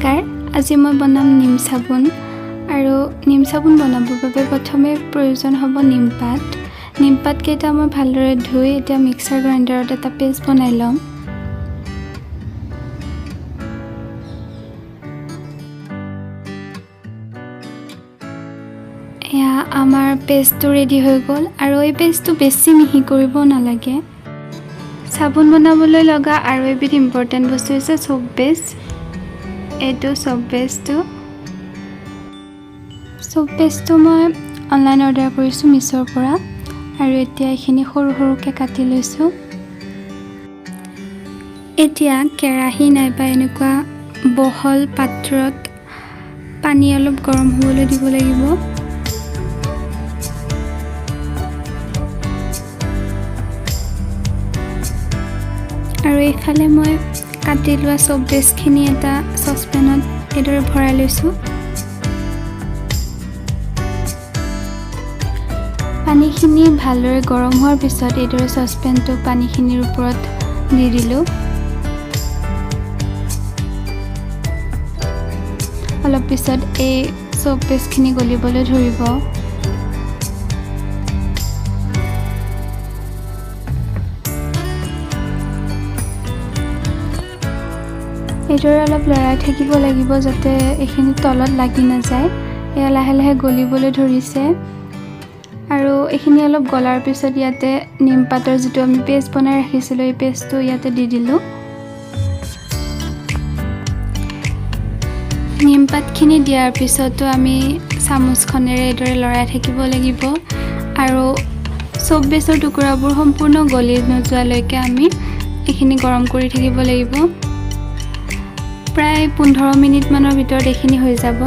নমস্কাৰ, আজি মই বনাম নিম চাবোন আৰু নিম চাবোন বনাবৰ বাবে প্ৰথমে প্ৰয়োজন হ'ব নিমপাত। নিমপাতকেইটা মই ভালদৰে ধুই এতিয়া মিক্সাৰ গ্ৰাইণ্ডাৰত এটা পেষ্ট বনাই ল'ম। এয়া আমাৰ পেষ্টটো ৰেডি হৈ গ'ল আৰু এই পেষ্টটো বেছি মিহি কৰিব নালাগে। চাবোন বনাবলৈ লগা আৰু এবিধ ইম্পৰ্টেণ্ট বস্তু হৈছে চ'প বেছ। এইটো চ'প বেছটো মই অনলাইন অৰ্ডাৰ কৰিছোঁ মিছ'ৰ পৰা আৰু এতিয়া এইখিনি সৰু সৰুকৈ কাটি লৈছোঁ। এতিয়া কেৰাহী নাইবা এনেকুৱা বহল পাত্ৰত পানী অলপ গৰম হ'বলৈ দিব লাগিব। আৰু এইফালে মই কাটি লোৱা চ'প বেছখিনি এটা চচপেনত এইদৰে ভৰাই লৈছোঁ। পানীখিনি ভালদৰে গৰম হোৱাৰ পিছত এইদৰে চচপেনটো পানীখিনিৰ ওপৰত দি দিলোঁ। অলপ পিছত এই চ'প বেছখিনি গলিবলৈ ধৰিব। এইদৰে অলপ লৰাই থাকিব লাগিব যাতে এইখিনি তলত লাগি নাযায়। এয়া লাহে লাহে গলিবলৈ ধৰিছে আৰু এইখিনি অলপ গলাৰ পিছত ইয়াতে নিমপাতৰ যিটো আমি পেষ্ট বনাই ৰাখিছিলোঁ এই পেষ্টটো ইয়াতে দি দিলোঁ। নিমপাতখিনি দিয়াৰ পিছতো আমি চামুচখনেৰে এইদৰে লৰাই থাকিব লাগিব আৰু চ'প বেছৰ টুকুৰাবোৰ সম্পূৰ্ণ গলি নোযোৱালৈকে আমি এইখিনি গৰম কৰি থাকিব লাগিব। প্ৰায় 15 মিনিটমানৰ ভিতৰত এইখিনি হৈ যাব।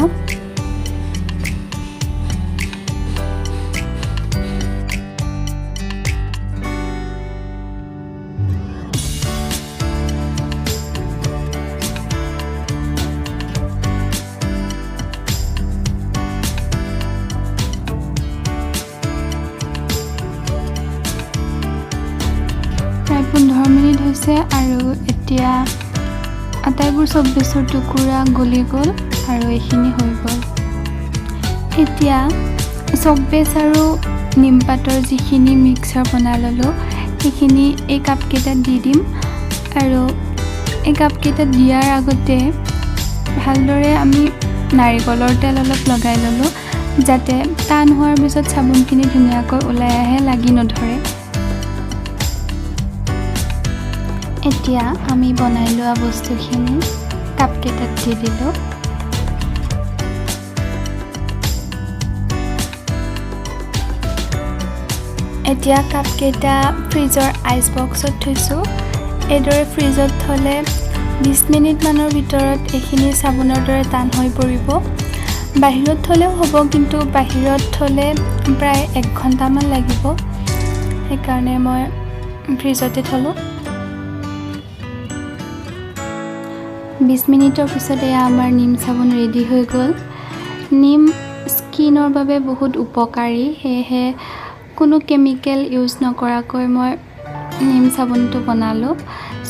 প্ৰায় 15 মিনিট হৈছে আৰু এতিয়া আটাইবোৰ চ'প বেছৰ টুকুৰা গলি গ'ল আৰু এইখিনি হৈ গ'ল। এতিয়া চ'প বেছ আৰু নিমপাতৰ যিখিনি মিক্সাৰ বনাই ল'লোঁ সেইখিনি এই কাপকেইটাত দি দিম আৰু এই কাপকেইটাত দিয়াৰ আগতে ভালদৰে আমি নাৰিকলৰ তেল অলপ লগাই ল'লোঁ যাতে টান হোৱাৰ পিছত চাবোনখিনি ধুনীয়াকৈ ওলাই আহে, লাগি নধৰে। এতিয়া আমি বনাই লোৱা বস্তুখিনি কাপকেইটাত দি দিলোঁ। এতিয়া কাপকেইটা ফ্ৰিজৰ আইচ বক্সত থৈছোঁ। এইদৰে ফ্ৰিজত থ'লে 20 মিনিটমানৰ ভিতৰত এইখিনি চাবোনৰ দৰে টান হৈ পৰিব। বাহিৰত থ'লেও হ'ব, কিন্তু বাহিৰত থ'লে প্ৰায় 1 ঘণ্টামান লাগিব, সেইকাৰণে মই ফ্ৰিজতে থ'লোঁ। 20 মিনিটৰ পিছত এয়া আমাৰ নিম চাবোন ৰেডি হৈ গ'ল। নিম স্কিনৰ বাবে বহুত উপকাৰী, সেয়েহে কোনো কেমিকেল ইউজ নকৰাকৈ মই নিম চাবোনটো বনালোঁ।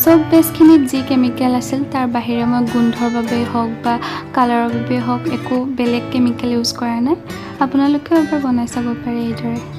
চ'প বেছখিনিত যি কেমিকেল আছিল তাৰ বাহিৰে মই গোন্ধৰ বাবেই হওক বা কালাৰৰ বাবেই হওক একো বেলেগ কেমিকেল ইউজ কৰা নাই। আপোনালোকেও এবাৰ বনাই চাব পাৰে এইদৰে।